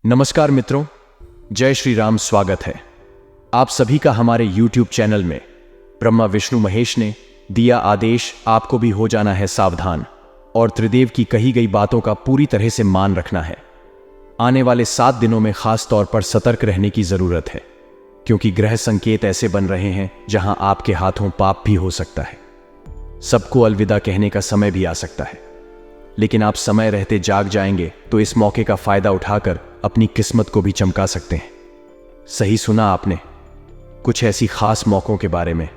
नमस्कार मित्रों, जय श्री राम। स्वागत है आप सभी का हमारे YouTube चैनल में। ब्रह्मा विष्णु महेश ने दिया आदेश, आपको भी हो जाना है सावधान और त्रिदेव की कही गई बातों का पूरी तरह से मान रखना है। आने वाले 7 दिनों में खास तौर पर सतर्क रहने की जरूरत है, क्योंकि ग्रह संकेत ऐसे बन रहे हैं जहां आपके हाथों पाप भी हो सकता है। सबको अलविदा कहने का समय भी आ सकता है, लेकिन आप समय रहते जाग जाएंगे तो इस मौके का फायदा उठाकर अपनी किस्मत को भी चमका सकते हैं। सही सुना आपने, कुछ ऐसी खास मौकों के बारे में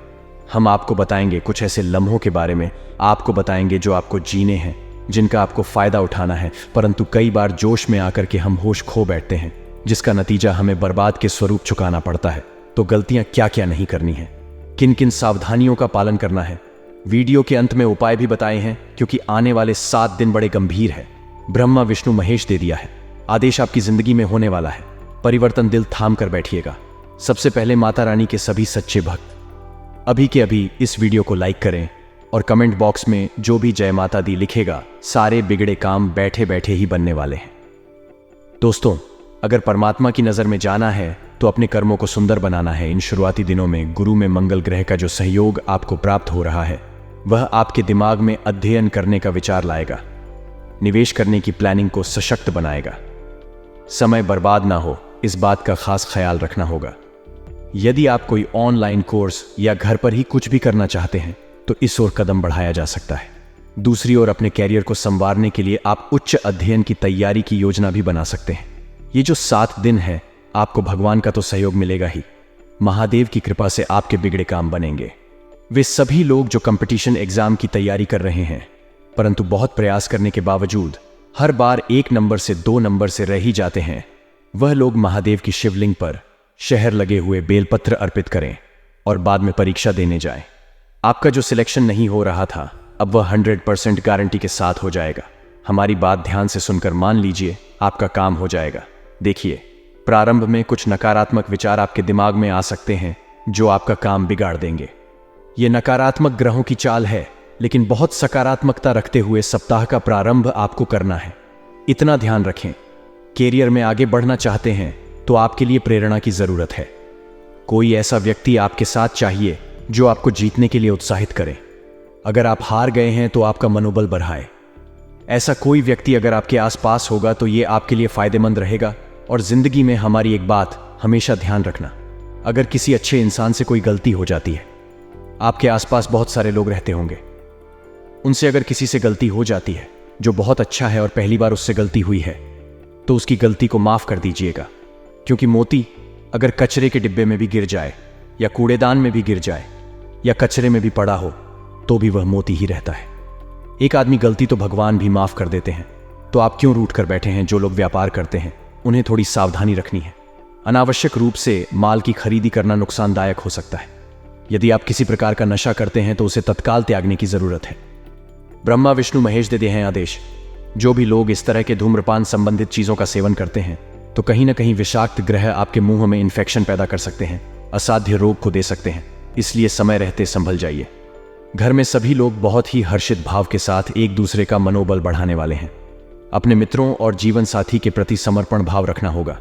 हम आपको बताएंगे, कुछ ऐसे लम्हों के बारे में आपको बताएंगे जो आपको जीने हैं, जिनका आपको फायदा उठाना है। परंतु कई बार जोश में आकर के हम होश खो बैठते हैं, जिसका नतीजा हमें बर्बाद के स्वरूप चुकाना पड़ता है। तो गलतियां क्या क्या नहीं करनी है, किन किन सावधानियों का पालन करना है, वीडियो के अंत में उपाय भी बताए हैं, क्योंकि आने वाले 7 दिन बड़े गंभीर है। ब्रह्मा विष्णु महेश दे दिया है आदेश, आपकी जिंदगी में होने वाला है परिवर्तन। दिल थाम कर बैठिएगा। सबसे पहले माता रानी के सभी सच्चे भक्त अभी के अभी इस वीडियो को लाइक करें और कमेंट बॉक्स में जो भी जय माता दी लिखेगा, सारे बिगड़े काम बैठे बैठे ही बनने वाले हैं। दोस्तों, अगर परमात्मा की नजर में जाना है तो अपने कर्मों को सुंदर बनाना है। इन शुरुआती दिनों में गुरु में मंगल ग्रह का जो सहयोग आपको प्राप्त हो रहा है, वह आपके दिमाग में अध्ययन करने का विचार लाएगा, निवेश करने की प्लानिंग को सशक्त बनाएगा। समय बर्बाद ना हो, इस बात का खास ख्याल रखना होगा। यदि आप कोई ऑनलाइन कोर्स या घर पर ही कुछ भी करना चाहते हैं तो इस ओर कदम बढ़ाया जा सकता है। दूसरी ओर अपने कैरियर को संवारने के लिए आप उच्च अध्ययन की तैयारी की योजना भी बना सकते हैं। ये जो 7 दिन है, आपको भगवान का तो सहयोग मिलेगा ही, महादेव की कृपा से आपके बिगड़े काम बनेंगे। वे सभी लोग जो कंपटीशन एग्जाम की तैयारी कर रहे हैं, परंतु बहुत प्रयास करने के बावजूद हर बार 1 नंबर से 2 नंबर से रह ही जाते हैं, वह लोग महादेव की शिवलिंग पर शहर लगे हुए बेलपत्र अर्पित करें और बाद में परीक्षा देने जाएं। आपका जो सिलेक्शन नहीं हो रहा था, अब वह 100% गारंटी के साथ हो जाएगा। हमारी बात ध्यान से सुनकर मान लीजिए, आपका काम हो जाएगा। देखिए, प्रारंभ में कुछ नकारात्मक विचार आपके दिमाग में आ सकते हैं जो आपका काम बिगाड़ देंगे। ये नकारात्मक ग्रहों की चाल है, लेकिन बहुत सकारात्मकता रखते हुए सप्ताह का प्रारंभ आपको करना है। इतना ध्यान रखें, कैरियर में आगे बढ़ना चाहते हैं तो आपके लिए प्रेरणा की जरूरत है। कोई ऐसा व्यक्ति आपके साथ चाहिए जो आपको जीतने के लिए उत्साहित करे। अगर आप हार गए हैं तो आपका मनोबल बढ़ाए। ऐसा कोई व्यक्ति अगर आपके आसपास होगा तो ये आपके लिए फायदेमंद रहेगा। और जिंदगी में हमारी एक बात हमेशा ध्यान रखना, अगर किसी अच्छे इंसान से कोई गलती हो जाती है, आपके आसपास बहुत सारे लोग रहते होंगे, उनसे अगर किसी से गलती हो जाती है जो बहुत अच्छा है और पहली बार उससे गलती हुई है, तो उसकी गलती को माफ कर दीजिएगा। क्योंकि मोती अगर कचरे के डिब्बे में भी गिर जाए या कूड़ेदान में भी गिर जाए या कचरे में भी पड़ा हो, तो भी वह मोती ही रहता है। एक आदमी गलती तो भगवान भी माफ कर देते हैं, तो आप क्यों रूठ कर बैठे हैं। जो लोग व्यापार करते हैं उन्हें थोड़ी सावधानी रखनी है। अनावश्यक रूप से माल की खरीदी करना नुकसानदायक हो सकता है। यदि आप किसी प्रकार का नशा करते हैं तो उसे तत्काल त्यागने की जरूरत है। ब्रह्मा विष्णु महेश दे दिए हैं आदेश, जो भी लोग इस तरह के धूम्रपान संबंधित चीजों का सेवन करते हैं तो कहीं ना कहीं विषाक्त ग्रह आपके मुंह में इन्फेक्शन पैदा कर सकते हैं, असाध्य रोग को दे सकते हैं। इसलिए समय रहते संभल जाइए। घर में सभी लोग बहुत ही हर्षित भाव के साथ एक दूसरे का मनोबल बढ़ाने वाले हैं। अपने मित्रों और जीवन साथी के प्रति समर्पण भाव रखना होगा।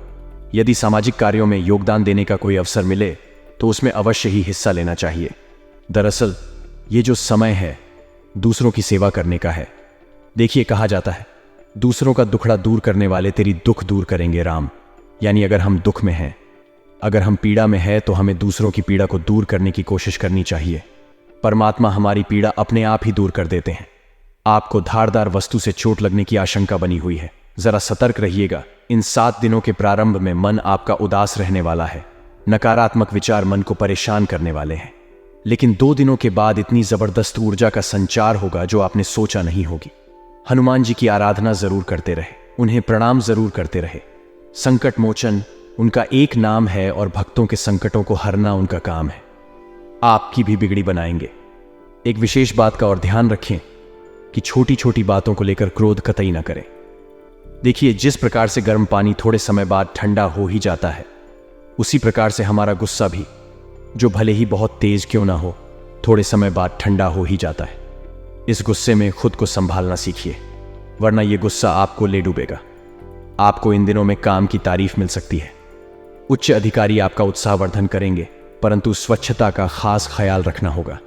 यदि सामाजिक कार्यों में योगदान देने का कोई अवसर मिले तो उसमें अवश्य ही हिस्सा लेना चाहिए। दरअसल ये जो समय है दूसरों की सेवा करने का है। देखिए, कहा जाता है, दूसरों का दुखड़ा दूर करने वाले तेरी दुख दूर करेंगे राम। यानी अगर हम दुख में हैं, अगर हम पीड़ा में हैं, तो हमें दूसरों की पीड़ा को दूर करने की कोशिश करनी चाहिए। परमात्मा हमारी पीड़ा अपने आप ही दूर कर देते हैं। आपको धारदार वस्तु से चोट लगने की आशंका बनी हुई है, जरा सतर्क रहिएगा। इन 7 दिनों के प्रारंभ में मन आपका उदास रहने वाला है। नकारात्मक विचार मन को परेशान करने वाले हैं, लेकिन 2 दिनों के बाद इतनी जबरदस्त ऊर्जा का संचार होगा जो आपने सोचा नहीं होगी। हनुमान जी की आराधना जरूर करते रहे, उन्हें प्रणाम जरूर करते रहे। संकट मोचन उनका एक नाम है और भक्तों के संकटों को हरना उनका काम है। आपकी भी बिगड़ी बनाएंगे। एक विशेष बात का और ध्यान रखें कि छोटी छोटी बातों को लेकर क्रोध कतई ना करें। देखिए, जिस प्रकार से गर्म पानी थोड़े समय बाद ठंडा हो ही जाता है, उसी प्रकार से हमारा गुस्सा भी, जो भले ही बहुत तेज क्यों ना हो, थोड़े समय बाद ठंडा हो ही जाता है। इस गुस्से में खुद को संभालना सीखिए, वरना यह गुस्सा आपको ले डूबेगा। आपको इन दिनों में काम की तारीफ मिल सकती है। उच्च अधिकारी आपका उत्साहवर्धन करेंगे, परंतु स्वच्छता का खास ख्याल रखना होगा,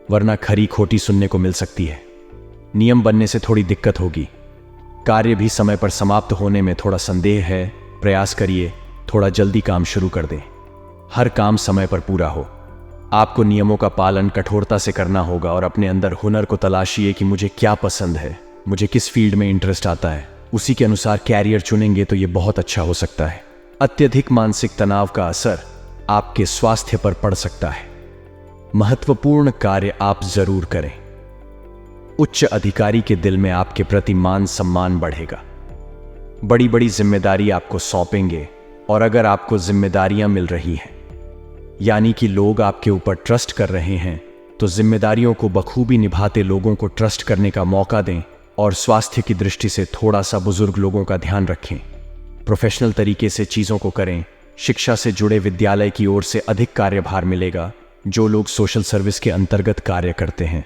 वरना खरी खोटी सुनने को मिल सकती है। नियम बनने से थोड़ी दिक्कत होगी। कार्य भी समय पर समाप्त होने में थोड़ा संदेह है। प्रयास करिए थोड़ा जल्दी काम शुरू कर दें। हर काम समय पर पूरा हो। आपको नियमों का पालन कठोरता से करना होगा और अपने अंदर हुनर को तलाशिए कि मुझे क्या पसंद है, मुझे किस फील्ड में इंटरेस्ट आता है। उसी के अनुसार कैरियर चुनेंगे तो ये बहुत अच्छा हो सकता है। अत्यधिक मानसिक तनाव का असर आपके स्वास्थ्य पर पड़ सकता है। महत्वपूर्ण कार्य आप जरूर करें। उच्च अधिकारी के दिल में आपके प्रति मान सम्मान बढ़ेगा। बड़ी बड़ी जिम्मेदारी आपको सौंपेंगे और अगर आपको जिम्मेदारियां मिल रही हैं, यानी कि लोग आपके ऊपर ट्रस्ट कर रहे हैं, तो जिम्मेदारियों को बखूबी निभाते लोगों को ट्रस्ट करने का मौका दें और स्वास्थ्य की दृष्टि से थोड़ा सा बुजुर्ग लोगों का ध्यान रखें। प्रोफेशनल तरीके से चीज़ों को करें। शिक्षा से जुड़े विद्यालय की ओर से अधिक कार्यभार मिलेगा। जो लोग सोशल सर्विस के अंतर्गत कार्य करते हैं,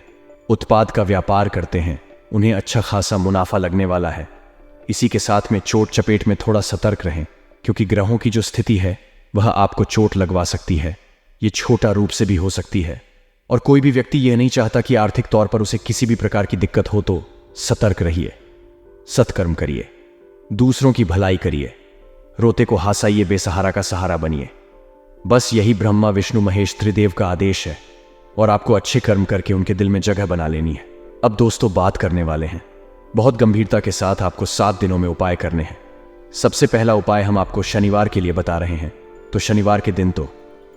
उत्पाद का व्यापार करते हैं, उन्हें अच्छा खासा मुनाफा लगने वाला है। इसी के साथ में चोट चपेट में थोड़ा सतर्क रहें, क्योंकि ग्रहों की जो स्थिति है वह आपको चोट लगवा सकती है। ये छोटा रूप से भी हो सकती है और कोई भी व्यक्ति यह नहीं चाहता कि आर्थिक तौर पर उसे किसी भी प्रकार की दिक्कत हो। तो सतर्क रहिए, सत्कर्म करिए, दूसरों की भलाई करिए, रोते को हंसाइए, बेसहारा का सहारा बनिए। बस यही ब्रह्मा विष्णु महेश त्रिदेव का आदेश है और आपको अच्छे कर्म करके उनके दिल में जगह बना लेनी है। अब दोस्तों बात करने वाले हैं। बहुत गंभीरता के साथ आपको 7 दिनों में उपाय करने हैं। सबसे पहला उपाय हम आपको शनिवार के लिए बता रहे हैं। तो शनिवार के दिन तो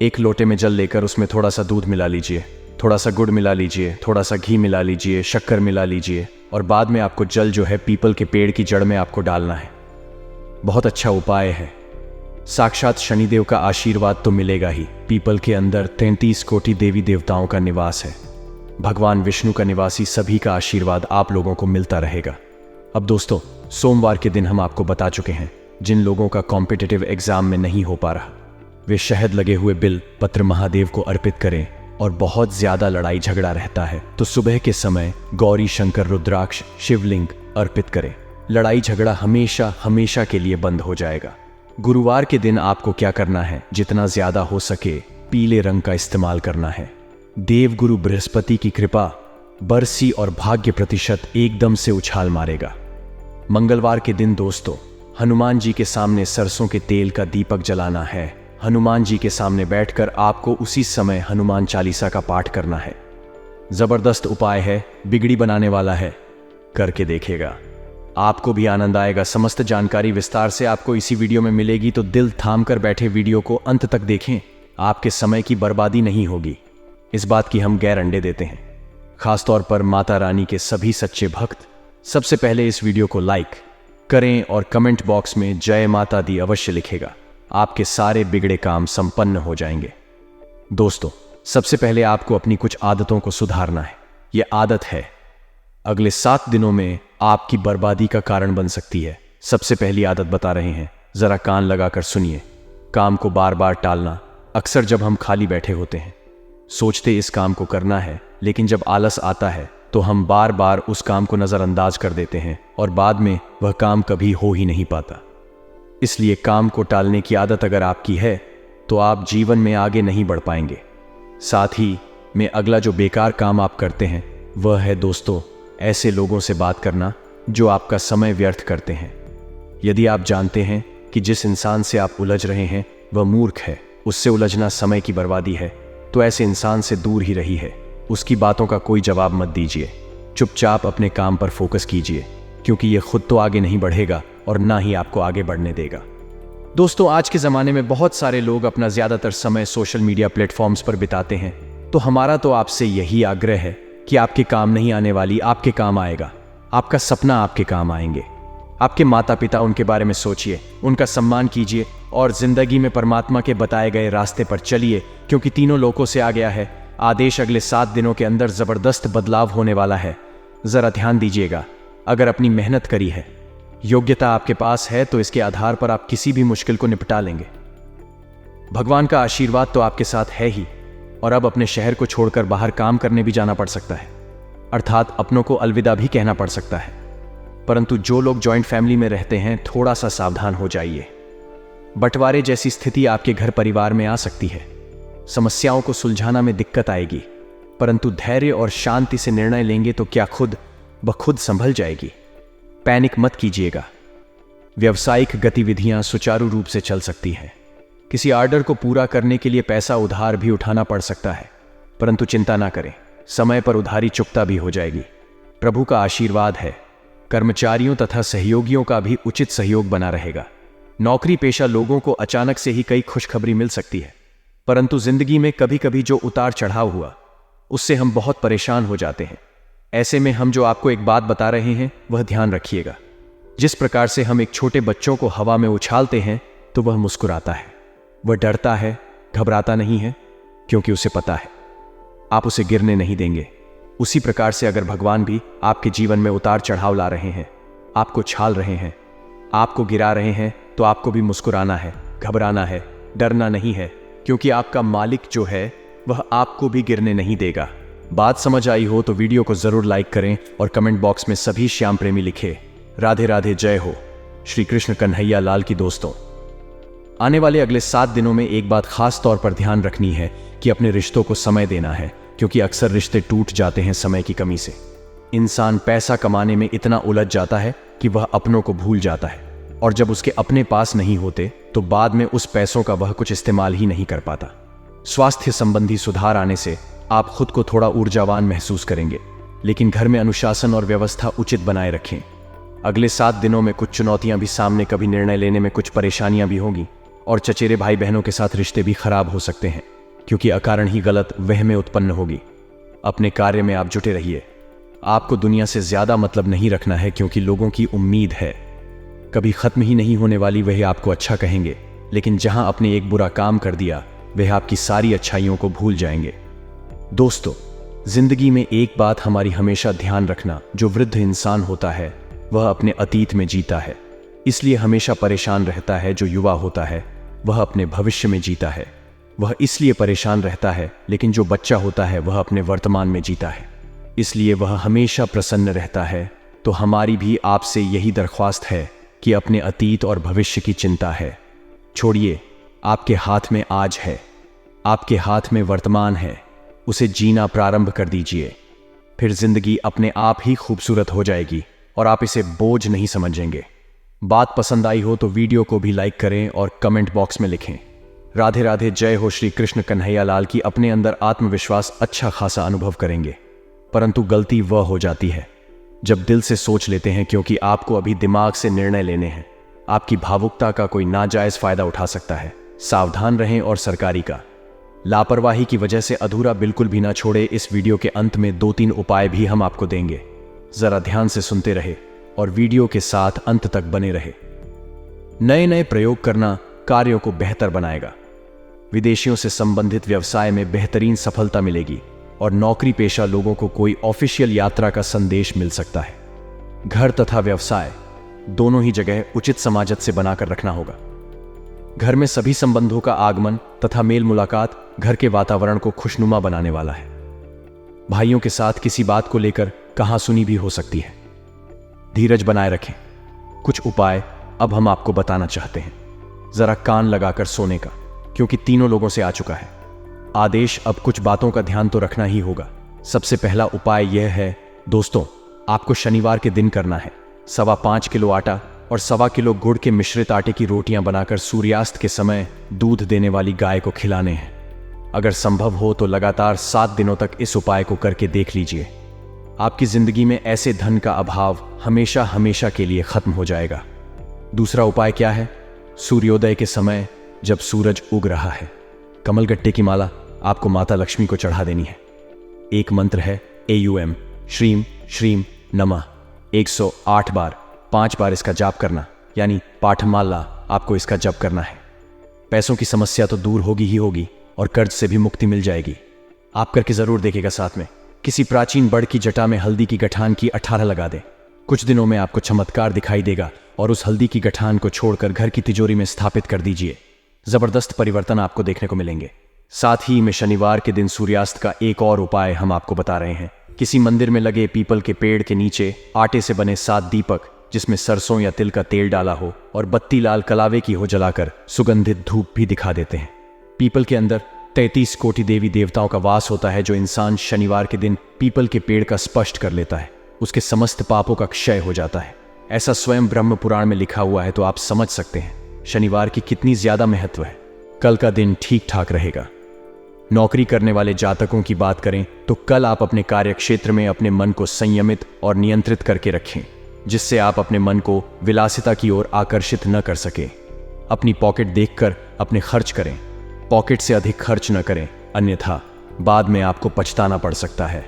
1 लोटे में जल लेकर उसमें थोड़ा सा दूध मिला लीजिए, थोड़ा सा गुड़ मिला लीजिए, थोड़ा सा घी मिला लीजिए, शक्कर मिला लीजिए और बाद में आपको जल जो है पीपल के पेड़ की जड़ में आपको डालना है। बहुत अच्छा उपाय है। साक्षात शनिदेव का आशीर्वाद तो मिलेगा ही। पीपल के अंदर 33 कोटि देवी देवताओं का निवास है। भगवान विष्णु का निवासी सभी का आशीर्वाद आप लोगों को मिलता रहेगा। अब दोस्तों, सोमवार के दिन हम आपको बता चुके हैं, जिन लोगों का कॉम्पिटिटिव एग्जाम में नहीं हो पा रहा, वे शहद लगे हुए बिल पत्र महादेव को अर्पित करें। और बहुत ज्यादा लड़ाई झगड़ा रहता है तो सुबह के समय गौरी शंकर रुद्राक्ष शिवलिंग अर्पित करें। लड़ाई झगड़ा हमेशा हमेशा के लिए बंद हो जाएगा। गुरुवार के दिन आपको क्या करना है, जितना ज्यादा हो सके पीले रंग का इस्तेमाल करना है। देवगुरु बृहस्पति की कृपा, बरसी और भाग्य प्रतिशत एकदम से उछाल मारेगा। मंगलवार के दिन दोस्तों, हनुमान जी के सामने सरसों के तेल का दीपक जलाना है। हनुमान जी के सामने बैठकर आपको उसी समय हनुमान चालीसा का पाठ करना है। जबरदस्त उपाय है, बिगड़ी बनाने वाला है, करके देखिएगा, आपको भी आनंद आएगा। समस्त जानकारी विस्तार से आपको इसी वीडियो में मिलेगी, तो दिल थाम कर बैठे वीडियो को अंत तक देखें। आपके समय की बर्बादी नहीं होगी, इस बात की हम गारंटी देते हैं। खासतौर पर माता रानी के सभी सच्चे भक्त सबसे पहले इस वीडियो को लाइक करें और कमेंट बॉक्स में जय माता दी अवश्य लिखेगा। आपके सारे बिगड़े काम संपन्न हो जाएंगे। दोस्तों, सबसे पहले आपको अपनी कुछ आदतों को सुधारना है। यह आदत है अगले 7 दिनों में आपकी बर्बादी का कारण बन सकती है। सबसे पहली आदत बता रहे हैं, जरा कान लगाकर सुनिए। काम को बार बार टालना। अक्सर जब हम खाली बैठे होते हैं, सोचते इस काम को करना है, लेकिन जब आलस आता है तो हम बार बार उस काम को नजरअंदाज कर देते हैं और बाद में वह काम कभी हो ही नहीं पाता। इसलिए काम को टालने की आदत अगर आपकी है तो आप जीवन में आगे नहीं बढ़ पाएंगे। साथ ही में अगला जो बेकार काम आप करते हैं वह है दोस्तों, ऐसे लोगों से बात करना जो आपका समय व्यर्थ करते हैं। यदि आप जानते हैं कि जिस इंसान से आप उलझ रहे हैं वह मूर्ख है, उससे उलझना समय की बर्बादी है, तो ऐसे इंसान से दूर ही रही है। उसकी बातों का कोई जवाब मत दीजिए, चुपचाप अपने काम पर फोकस कीजिए, क्योंकि यह खुद तो आगे नहीं बढ़ेगा और ना ही आपको आगे बढ़ने देगा। दोस्तों, आज के ज़माने में बहुत सारे लोग अपना ज़्यादातर समय सोशल मीडिया प्लेटफॉर्म्स पर बिताते हैं, तो हमारा तो आपसे यही आग्रह है कि आपके काम नहीं आने वाली आपके काम आएगा। आपका सपना आपके काम आएंगे। आपके माता पिता, उनके बारे में सोचिए, उनका सम्मान कीजिए और जिंदगी में परमात्मा के बताए गए रास्ते पर चलिए, क्योंकि तीनों लोकों से आ गया है आदेश। अगले 7 दिनों के अंदर जबरदस्त बदलाव होने वाला है। जरा ध्यान दीजिएगा। अगर अपनी मेहनत करी है, योग्यता आपके पास है, तो इसके आधार पर आप किसी भी मुश्किल को निपटा लेंगे। भगवान का आशीर्वाद तो आपके साथ है ही, और अब अपने शहर को छोड़कर बाहर काम करने भी जाना पड़ सकता है, अर्थात अपनों को अलविदा भी कहना पड़ सकता है। परंतु जो लोग जॉइंट फैमिली में रहते हैं, थोड़ा सा सावधान हो जाइए। बंटवारे जैसी स्थिति आपके घर परिवार में आ सकती है। समस्याओं को सुलझाना में दिक्कत आएगी, परंतु धैर्य और शांति से निर्णय लेंगे तो क्या खुद ब खुद संभल जाएगी। पैनिक मत कीजिएगा। व्यावसायिक गतिविधियां सुचारू रूप से चल सकती हैं। किसी ऑर्डर को पूरा करने के लिए पैसा उधार भी उठाना पड़ सकता है, परंतु चिंता ना करें, समय पर उधारी चुकता भी हो जाएगी। प्रभु का आशीर्वाद है। कर्मचारियों तथा सहयोगियों का भी उचित सहयोग बना रहेगा। नौकरी पेशा लोगों को अचानक से ही कई खुशखबरी मिल सकती है, परंतु जिंदगी में कभी कभी जो उतार चढ़ाव हुआ उससे हम बहुत परेशान हो जाते हैं। ऐसे में हम जो आपको एक बात बता रहे हैं वह ध्यान रखिएगा। जिस प्रकार से हम एक छोटे बच्चों को हवा में उछालते हैं तो वह मुस्कुराता है, वह डरता है, घबराता नहीं है, क्योंकि उसे पता है आप उसे गिरने नहीं देंगे। उसी प्रकार से अगर भगवान भी आपके जीवन में उतार चढ़ाव ला रहे हैं, आपको छाल रहे हैं, आपको गिरा रहे हैं, तो आपको भी मुस्कुराना है, घबराना है, डरना नहीं है, क्योंकि आपका मालिक जो है वह आपको भी गिरने नहीं देगा। बात समझ आई हो तो वीडियो को जरूर लाइक करें और कमेंट बॉक्स में सभी श्याम प्रेमी लिखे। राधे राधे, जय हो श्री कृष्ण कन्हैया लाल की। दोस्तों, आने वाले अगले 7 दिनों में एक बात खास तौर पर ध्यान रखनी है कि अपने रिश्तों को समय देना है, क्योंकि अक्सर रिश्ते टूट जाते हैं समय की कमी से। इंसान पैसा कमाने में इतना उलझ जाता है कि वह अपनों को भूल जाता है, और जब उसके अपने पास नहीं होते तो बाद में उस पैसों का वह कुछ इस्तेमाल ही नहीं कर पाता। स्वास्थ्य संबंधी सुधार आने से आप खुद को थोड़ा ऊर्जावान महसूस करेंगे, लेकिन घर में अनुशासन और व्यवस्था उचित बनाए रखें। अगले 7 दिनों में कुछ चुनौतियां भी सामने, कभी निर्णय लेने में कुछ परेशानियां भी होंगी, और चचेरे भाई बहनों के साथ रिश्ते भी खराब हो सकते हैं, क्योंकि अकारण ही गलत वहमें उत्पन्न होगी। अपने कार्य में आप जुटे रहिए। आपको दुनिया से ज्यादा मतलब नहीं रखना है, क्योंकि लोगों की उम्मीद है कभी खत्म ही नहीं होने वाली। वह आपको अच्छा कहेंगे, लेकिन जहां आपने एक बुरा काम कर दिया वह आपकी सारी अच्छाइयों को भूल जाएंगे। दोस्तों, जिंदगी में एक बात हमारी हमेशा ध्यान रखना, जो वृद्ध इंसान होता है वह अपने अतीत में जीता है, इसलिए हमेशा परेशान रहता है। जो युवा होता है वह अपने भविष्य में जीता है, वह इसलिए परेशान रहता है। लेकिन जो बच्चा होता है वह अपने वर्तमान में जीता है, इसलिए वह हमेशा प्रसन्न रहता है। तो हमारी भी आपसे यही दरख्वास्त है कि अपने अतीत और भविष्य की चिंता है छोड़िए। आपके हाथ में आज है, आपके हाथ में वर्तमान है, उसे जीना प्रारंभ कर दीजिए। फिर जिंदगी अपने आप ही खूबसूरत हो जाएगी और आप इसे बोझ नहीं समझेंगे। बात पसंद आई हो तो वीडियो को भी लाइक करें और कमेंट बॉक्स में लिखें। राधे राधे, जय हो श्री कृष्ण कन्हैया लाल की। अपने अंदर आत्मविश्वास अच्छा खासा अनुभव करेंगे, परंतु गलती वह हो जाती है जब दिल से सोच लेते हैं, क्योंकि आपको अभी दिमाग से निर्णय लेने हैं। आपकी भावुकता का कोई नाजायज फायदा उठा सकता है। सावधान रहें। और सरकारी का लापरवाही की वजह से अधूरा बिल्कुल भी ना छोड़े। इस वीडियो के अंत में 2-3 उपाय भी हम आपको देंगे, जरा ध्यान से सुनते रहे और वीडियो के साथ अंत तक बने रहे। नए नए प्रयोग करना कार्यों को बेहतर बनाएगा। विदेशियों से संबंधित व्यवसाय में बेहतरीन सफलता मिलेगी और नौकरी पेशा लोगों को कोई ऑफिशियल यात्रा का संदेश मिल सकता है। घर तथा व्यवसाय दोनों ही जगह उचित समाजत से बनाकर रखना होगा। घर में सभी संबंधों का आगमन तथा मेल मुलाकात घर के वातावरण को खुशनुमा बनाने वाला है। भाइयों के साथ किसी बात को लेकर कहासुनी भी हो सकती है। धीरज बनाए रखें। कुछ उपाय अब हम आपको बताना चाहते हैं, जरा कान लगाकर सोने का, क्योंकि तीनों लोगों से आ चुका है आदेश। अब कुछ बातों का ध्यान तो रखना ही होगा। सबसे पहला उपाय यह है दोस्तों, आपको शनिवार के दिन करना है 5.25 किलो आटा और 1.25 किलो गुड़ के मिश्रित आटे की रोटियां बनाकर सूर्यास्त के समय दूध देने वाली गाय को खिलाने हैं। अगर संभव हो तो लगातार 7 दिनों तक इस उपाय को करके देख लीजिए। आपकी जिंदगी में ऐसे धन का अभाव हमेशा हमेशा के लिए खत्म हो जाएगा। दूसरा उपाय क्या है? सूर्योदय के समय जब सूरज उग रहा है, कमलगट्टे की माला आपको माता लक्ष्मी को चढ़ा देनी है। एक मंत्र है AUM श्रीम श्रीम नमः, 108 बार 5 बार इसका जाप करना, यानी पाठमाला आपको इसका जप करना है। पैसों की समस्या तो दूर होगी ही होगी और कर्ज से भी मुक्ति मिल जाएगी। आप करके जरूर देखिएगा। साथ में किसी प्राचीन बड़ की जटा में हल्दी की गठान की 18 लगा दें। कुछ दिनों में आपको चमत्कार दिखाई देगा और उस हल्दी की गठान को छोड़कर घर की तिजोरी में स्थापित कर दीजिए। जबरदस्त परिवर्तन आपको देखने को मिलेंगे। साथ ही में शनिवार के दिन सूर्यास्त का एक और उपाय हम आपको बता रहे हैं। किसी मंदिर में लगे पीपल के पेड़ के नीचे आटे से बने 7 दीपक जिसमें सरसों या तिल का तेल डाला हो और बत्ती लाल कलावे की हो जलाकर सुगंधित धूप भी दिखा देते हैं। पीपल के अंदर 33 कोटि देवी देवताओं का वास होता है। जो इंसान शनिवार के दिन पीपल के पेड़ का स्पर्श कर लेता है उसके समस्त पापों का क्षय हो जाता है। ऐसा स्वयं ब्रह्म पुराण में लिखा हुआ है, तो आप समझ सकते हैं शनिवार की कितनी ज्यादा महत्व है। कल का दिन ठीक ठाक रहेगा। नौकरी करने वाले जातकों की बात करें तो कल आप अपने कार्यक्षेत्र में अपने मन को संयमित और नियंत्रित करके रखें, जिससे आप अपने मन को विलासिता की ओर आकर्षित न कर सके। अपनी पॉकेट देखकर अपने खर्च करें, पॉकेट से अधिक खर्च न करें, अन्यथा बाद में आपको पछताना पड़ सकता है।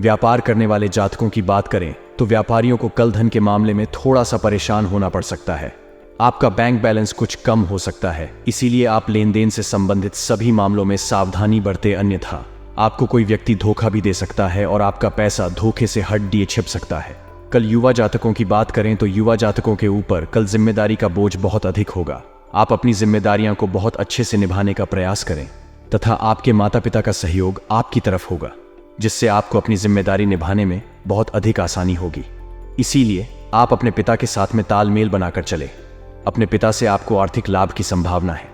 व्यापार करने वाले जातकों की बात करें तो व्यापारियों को कल धन के मामले में थोड़ा सा परेशान होना पड़ सकता है। आपका बैंक बैलेंस कुछ कम हो सकता है, इसीलिए आप लेन देन से संबंधित सभी मामलों में सावधानी बरतें, अन्यथा आपको कोई व्यक्ति धोखा भी दे सकता है और आपका पैसा धोखे से हट दिए छिप सकता है। कल युवा जातकों की बात करें तो युवा जातकों के ऊपर कल जिम्मेदारी का बोझ बहुत अधिक होगा। आप अपनी जिम्मेदारियां को बहुत अच्छे से निभाने का प्रयास करें तथा आपके माता पिता का सहयोग आपकी तरफ होगा, जिससे आपको अपनी जिम्मेदारी निभाने में बहुत अधिक आसानी होगी। इसीलिए आप अपने पिता के साथ में तालमेल बनाकर चले। अपने पिता से आपको आर्थिक लाभ की संभावना है।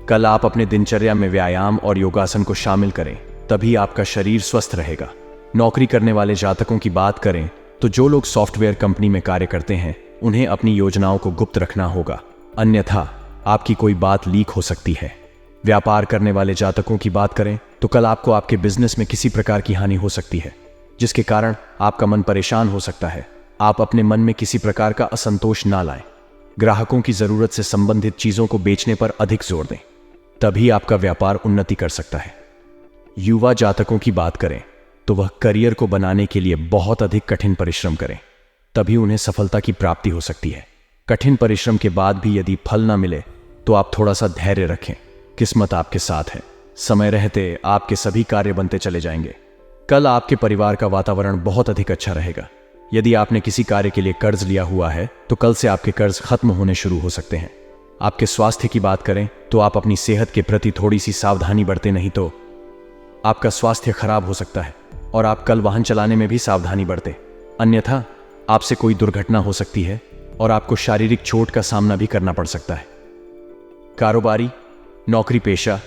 कल आप अपने दिनचर्या में व्यायाम और योगासन को शामिल करें, तभी आपका शरीर स्वस्थ रहेगा। नौकरी करने वाले जातकों की बात करें तो जो लोग सॉफ्टवेयर कंपनी में कार्य करते हैं उन्हें अपनी योजनाओं को गुप्त रखना होगा, अन्यथा आपकी कोई बात लीक हो सकती है। व्यापार करने वाले जातकों की बात करें तो कल आपको आपके बिजनेस में किसी प्रकार की हानि हो सकती है, जिसके कारण आपका मन परेशान हो सकता है। आप अपने मन में किसी प्रकार का असंतोष ना लाएं। ग्राहकों की जरूरत से संबंधित चीजों को बेचने पर अधिक जोर दें, तभी आपका व्यापार उन्नति कर सकता है। युवा जातकों की बात करें तो वह करियर को बनाने के लिए बहुत अधिक कठिन परिश्रम करें, तभी उन्हें सफलता की प्राप्ति हो सकती है। कठिन परिश्रम के बाद भी यदि फल ना मिले तो आप थोड़ा सा धैर्य रखें, किस्मत आपके साथ है। समय रहते आपके सभी कार्य बनते चले जाएंगे। कल आपके परिवार का वातावरण बहुत अधिक अच्छा रहेगा। यदि आपने किसी कार्य के लिए कर्ज लिया हुआ है तो कल से आपके कर्ज खत्म होने शुरू हो सकते हैं। आपके स्वास्थ्य की बात करें तो आप अपनी सेहत के प्रति थोड़ी सी सावधानी बरतें, नहीं तो आपका स्वास्थ्य खराब हो सकता है। और आप कल वाहन चलाने में भी सावधानी बरतें, अन्यथा आपसे कोई दुर्घटना हो सकती है और आपको शारीरिक चोट का सामना भी करना पड़ सकता है। कारोबारी, नौकरी पेशा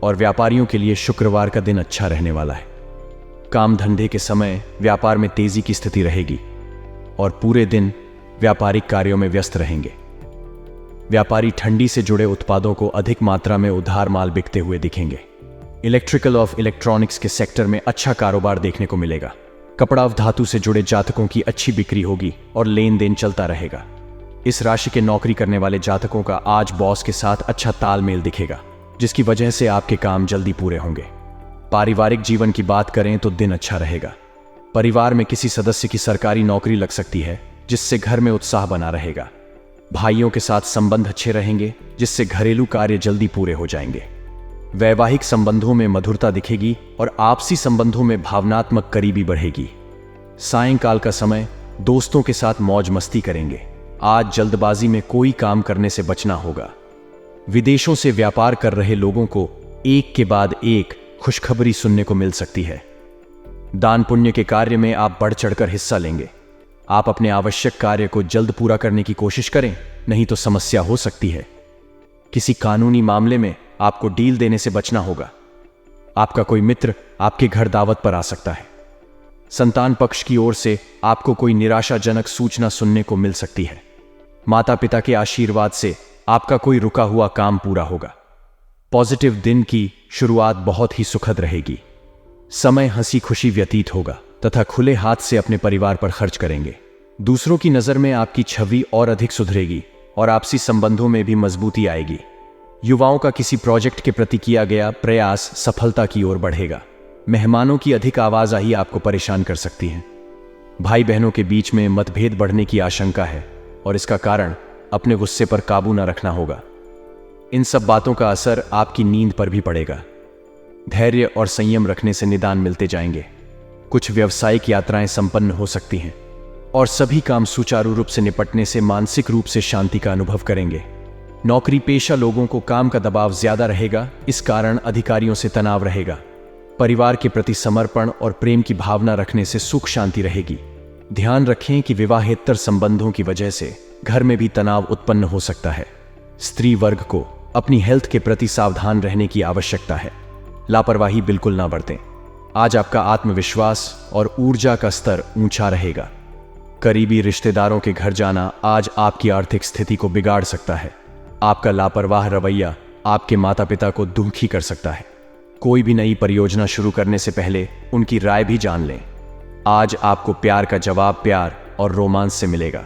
और व्यापारियों के लिए शुक्रवार का दिन अच्छा रहने वाला है। काम धंधे के समय व्यापार में तेजी की स्थिति रहेगी और पूरे दिन व्यापारिक कार्यों में व्यस्त रहेंगे। व्यापारी ठंडी से जुड़े उत्पादों को अधिक मात्रा में उधार माल बिकते हुए दिखेंगे। इलेक्ट्रिकल और इलेक्ट्रॉनिक्स के सेक्टर में अच्छा कारोबार देखने को मिलेगा। कपड़ा और धातु से जुड़े जातकों की अच्छी बिक्री होगी और लेन देन चलता रहेगा। इस राशि के नौकरी करने वाले जातकों का आज बॉस के साथ अच्छा तालमेल दिखेगा, जिसकी वजह से आपके काम जल्दी पूरे होंगे। पारिवारिक जीवन की बात करें तो दिन अच्छा रहेगा। परिवार में किसी सदस्य की सरकारी नौकरी लग सकती है, जिससे घर में उत्साह बना रहेगा। भाइयों के साथ संबंध अच्छे रहेंगे, जिससे घरेलू कार्य जल्दी पूरे हो जाएंगे। वैवाहिक संबंधों में मधुरता दिखेगी और आपसी संबंधों में भावनात्मक करीबी बढ़ेगी। सायंकाल का समय दोस्तों के साथ मौज मस्ती करेंगे। आज जल्दबाजी में कोई काम करने से बचना होगा। विदेशों से व्यापार कर रहे लोगों को एक के बाद एक खुशखबरी सुनने को मिल सकती है। दान पुण्य के कार्य में आप बढ़ चढ़कर हिस्सा लेंगे। आप अपने आवश्यक कार्य को जल्द पूरा करने की कोशिश करें, नहीं तो समस्या हो सकती है। किसी कानूनी मामले में आपको डील देने से बचना होगा। आपका कोई मित्र आपके घर दावत पर आ सकता है। संतान पक्ष की ओर से आपको कोई निराशाजनक सूचना सुनने को मिल सकती है। माता पिता के आशीर्वाद से आपका कोई रुका हुआ काम पूरा होगा। पॉजिटिव दिन की शुरुआत बहुत ही सुखद रहेगी। समय हंसी खुशी व्यतीत होगा तथा खुले हाथ से अपने परिवार पर खर्च करेंगे। दूसरों की नजर में आपकी छवि और अधिक सुधरेगी और आपसी संबंधों में भी मजबूती आएगी। युवाओं का किसी प्रोजेक्ट के प्रति किया गया प्रयास सफलता की ओर बढ़ेगा। मेहमानों की अधिक आवाजाही आपको परेशान कर सकती है। भाई बहनों के बीच में मतभेद बढ़ने की आशंका है और इसका कारण अपने गुस्से पर काबू न रखना होगा। इन सब बातों का असर आपकी नींद पर भी पड़ेगा। धैर्य और संयम रखने से निदान मिलते जाएंगे। कुछ व्यावसायिक यात्राएं संपन्न हो सकती हैं और सभी काम सुचारू रूप से निपटने से मानसिक रूप से शांति का अनुभव करेंगे। नौकरी पेशा लोगों को काम का दबाव ज्यादा रहेगा, इस कारण अधिकारियों से तनाव रहेगा। परिवार के प्रति समर्पण और प्रेम की भावना रखने से सुख शांति रहेगी। ध्यान रखें कि विवाहेतर संबंधों की वजह से घर में भी तनाव उत्पन्न हो सकता है। स्त्री वर्ग को अपनी हेल्थ के प्रति सावधान रहने की आवश्यकता है। लापरवाही बिल्कुल ना बरतें। आज आपका आत्मविश्वास और ऊर्जा का स्तर ऊंचा रहेगा। करीबी रिश्तेदारों के घर जाना आज आपकी आर्थिक स्थिति को बिगाड़ सकता है। आपका लापरवाह रवैया आपके माता पिता को दुखी कर सकता है। कोई भी नई परियोजना शुरू करने से पहले उनकी राय भी जान लें। आज आपको प्यार का जवाब प्यार और रोमांस से मिलेगा।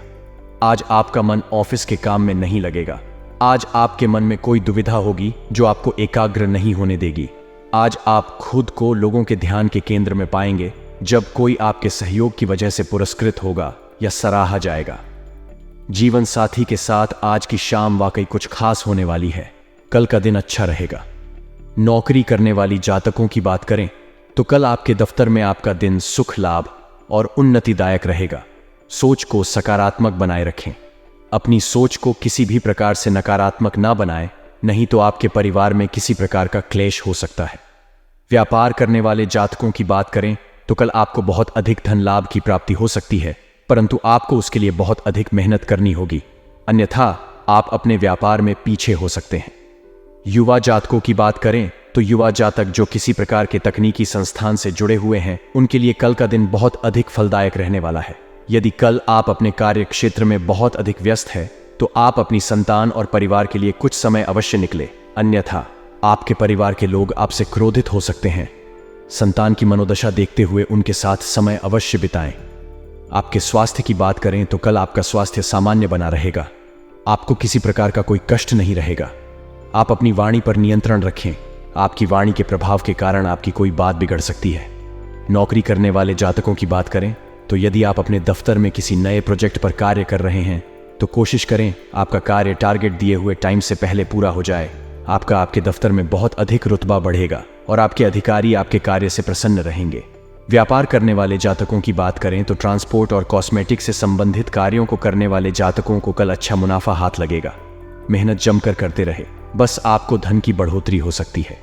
आज आपका मन ऑफिस के काम में नहीं लगेगा। आज आपके मन में कोई दुविधा होगी जो आपको एकाग्र नहीं होने देगी। आज आप खुद को लोगों के ध्यान के केंद्र में पाएंगे जब कोई आपके सहयोग की वजह से पुरस्कृत होगा या सराहा जाएगा। जीवन साथी के साथ आज की शाम वाकई कुछ खास होने वाली है। कल का दिन अच्छा रहेगा। नौकरी करने वाली जातकों की बात करें तो कल आपके दफ्तर में आपका दिन सुख लाभ और उन्नतिदायक रहेगा। सोच को सकारात्मक बनाए रखें। अपनी सोच को किसी भी प्रकार से नकारात्मक ना बनाएं, नहीं तो आपके परिवार में किसी प्रकार का क्लेश हो सकता है। व्यापार करने वाले जातकों की बात करें तो कल आपको बहुत अधिक धन लाभ की प्राप्ति हो सकती है, परंतु आपको उसके लिए बहुत अधिक मेहनत करनी होगी, अन्यथा आप अपने व्यापार में पीछे हो सकते हैं। युवा जातकों की बात करें तो युवा जातक जो किसी प्रकार के तकनीकी संस्थान से जुड़े हुए हैं, उनके लिए कल का दिन बहुत अधिक फलदायक रहने वाला है। यदि कल आप अपने कार्य क्षेत्र में बहुत अधिक व्यस्त हैं, तो आप अपनी संतान और परिवार के लिए कुछ समय अवश्य निकले, अन्यथा आपके परिवार के लोग आपसे क्रोधित हो सकते हैं। संतान की मनोदशा देखते हुए उनके साथ समय अवश्य बिताएं। आपके स्वास्थ्य की बात करें तो कल आपका स्वास्थ्य सामान्य बना रहेगा। आपको किसी प्रकार का कोई कष्ट नहीं रहेगा। आप अपनी वाणी पर नियंत्रण रखें। आपकी वाणी के प्रभाव के कारण आपकी कोई बात बिगड़ सकती है। नौकरी करने वाले जातकों की बात करें तो यदि आप अपने दफ्तर में किसी नए प्रोजेक्ट पर कार्य कर रहे हैं तो कोशिश करें आपका कार्य टारगेट दिए हुए टाइम से पहले पूरा हो जाए। आपके दफ्तर में बहुत अधिक रुतबा बढ़ेगा और आपके अधिकारी आपके कार्य से प्रसन्न रहेंगे। व्यापार करने वाले जातकों की बात करें तो ट्रांसपोर्ट और कॉस्मेटिक से संबंधित कार्यों को करने वाले जातकों को कल अच्छा मुनाफा हाथ लगेगा। मेहनत जमकर करते रहे, बस आपको धन की बढ़ोतरी हो सकती है।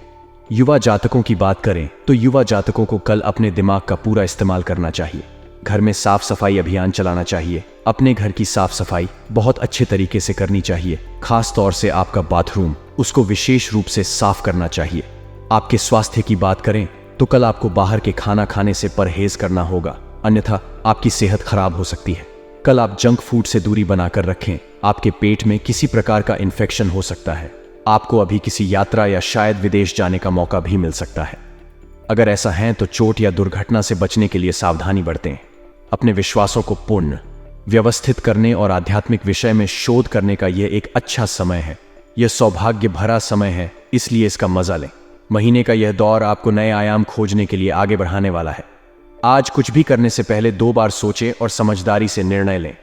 युवा जातकों की बात करें तो युवा जातकों को कल अपने दिमाग का पूरा इस्तेमाल करना चाहिए। घर में साफ सफाई अभियान चलाना चाहिए। अपने घर की साफ सफाई बहुत अच्छे तरीके से करनी चाहिए। खास तौर से आपका बाथरूम, उसको विशेष रूप से साफ करना चाहिए। आपके स्वास्थ्य की बात करें तो कल आपको बाहर के खाना खाने से परहेज करना होगा, अन्यथा आपकी सेहत खराब हो सकती है। कल आप जंक फूड से दूरी बनाकर रखें। आपके पेट में किसी प्रकार का इन्फेक्शन हो सकता है। आपको अभी किसी यात्रा या शायद विदेश जाने का मौका भी मिल सकता है। अगर ऐसा है तो चोट या दुर्घटना से बचने के लिए सावधानी बरतें। अपने विश्वासों को पूर्ण व्यवस्थित करने और आध्यात्मिक विषय में शोध करने का यह एक अच्छा समय है। यह सौभाग्य भरा समय है, इसलिए इसका मजा लें। महीने का यह दौर आपको नए आयाम खोजने के लिए आगे बढ़ाने वाला है। आज कुछ भी करने से पहले 2 बार सोचें और समझदारी से निर्णय लें।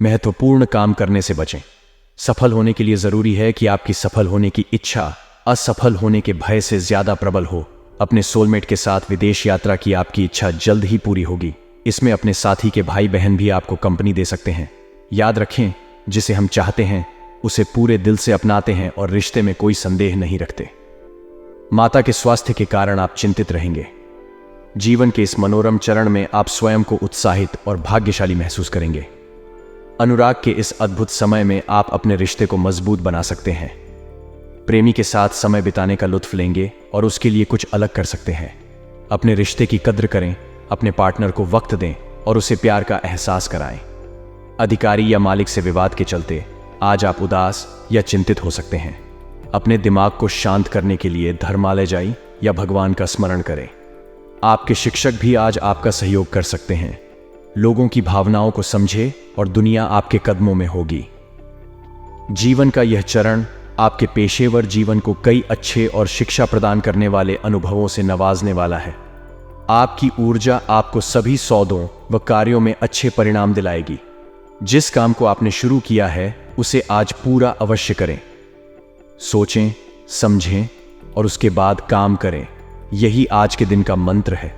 महत्वपूर्ण काम करने से बचें। सफल होने के लिए जरूरी है कि आपकी सफल होने की इच्छा असफल होने के भय से ज्यादा प्रबल हो। अपने सोलमेट के साथ विदेश यात्रा की आपकी इच्छा जल्द ही पूरी होगी। इसमें अपने साथी के भाई बहन भी आपको कंपनी दे सकते हैं। याद रखें, जिसे हम चाहते हैं उसे पूरे दिल से अपनाते हैं और रिश्ते में कोई संदेह नहीं रखते। माता के स्वास्थ्य के कारण आप चिंतित रहेंगे। जीवन के इस मनोरम चरण में आप स्वयं को उत्साहित और भाग्यशाली महसूस करेंगे। अनुराग के इस अद्भुत समय में आप अपने रिश्ते को मजबूत बना सकते हैं। प्रेमी के साथ समय बिताने का लुत्फ लेंगे और उसके लिए कुछ अलग कर सकते हैं। अपने रिश्ते की कद्र करें, अपने पार्टनर को वक्त दें और उसे प्यार का एहसास कराएं। अधिकारी या मालिक से विवाद के चलते आज आप उदास या चिंतित हो सकते हैं। अपने दिमाग को शांत करने के लिए धर्मालय जाएं या भगवान का स्मरण करें। आपके शिक्षक भी आज आपका सहयोग कर सकते हैं। लोगों की भावनाओं को समझें और दुनिया आपके कदमों में होगी। जीवन का यह चरण आपके पेशेवर जीवन को कई अच्छे और शिक्षा प्रदान करने वाले अनुभवों से नवाजने वाला है। आपकी ऊर्जा आपको सभी सौदों व कार्यों में अच्छे परिणाम दिलाएगी। जिस काम को आपने शुरू किया है उसे आज पूरा अवश्य करें। सोचें, समझें और उसके बाद काम करें। यही आज के दिन का मंत्र है।